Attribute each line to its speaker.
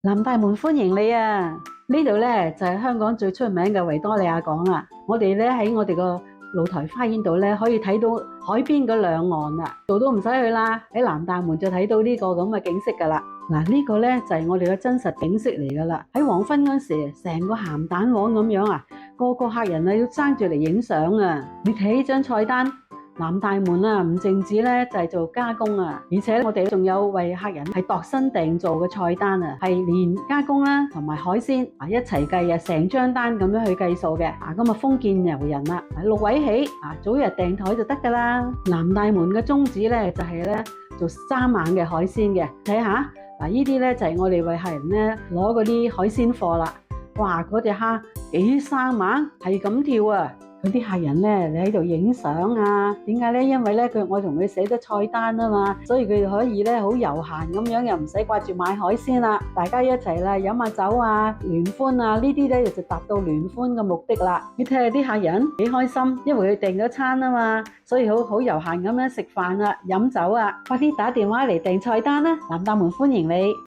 Speaker 1: 南大門歡迎你啊！呢度咧就係香港最出名嘅維多利亞港啦。我哋咧喺我哋個露台花園度咧，可以睇到海邊嗰兩岸啦，度都唔使去啦。喺南大門就睇到呢個咁嘅景色噶啦。嗱，呢個咧就係我哋嘅真實景色嚟噶啦。喺黃昏嗰時，成個鹹蛋黃咁樣啊，個個客人啊要爭住嚟影相啊！你睇呢張菜單。南大門啊，唔淨止咧就係做加工啊，而且我哋仲有為客人係度身訂做嘅菜單啊，係連加工啦同埋海鮮啊一齊計啊，成張單咁樣去計數嘅啊，咁啊豐儉由人啦，6位起啊，早日訂台就得噶啦。南大門嘅宗旨咧就係咧做三晚嘅海鮮嘅，睇下嗱，呢啲咧就係我哋為客人咧攞嗰啲海鮮貨啦。哇，嗰隻蝦幾生猛，係咁跳啊！佢啲客人咧，你喺度影相啊？點解咧？因為咧，我同佢寫咗菜單啊嘛，所以佢哋可以咧好悠閒咁樣，又唔使掛住買海鮮啦。大家一齊啦，飲下酒啊，聯歡啊，呢啲咧就達到聯歡嘅目的啦。你睇下啲客人幾開心，因為佢訂咗餐啊嘛，所以好悠閒咁樣食飯啊、飲酒啊。快啲打電話嚟訂菜單啦，南大門歡迎你。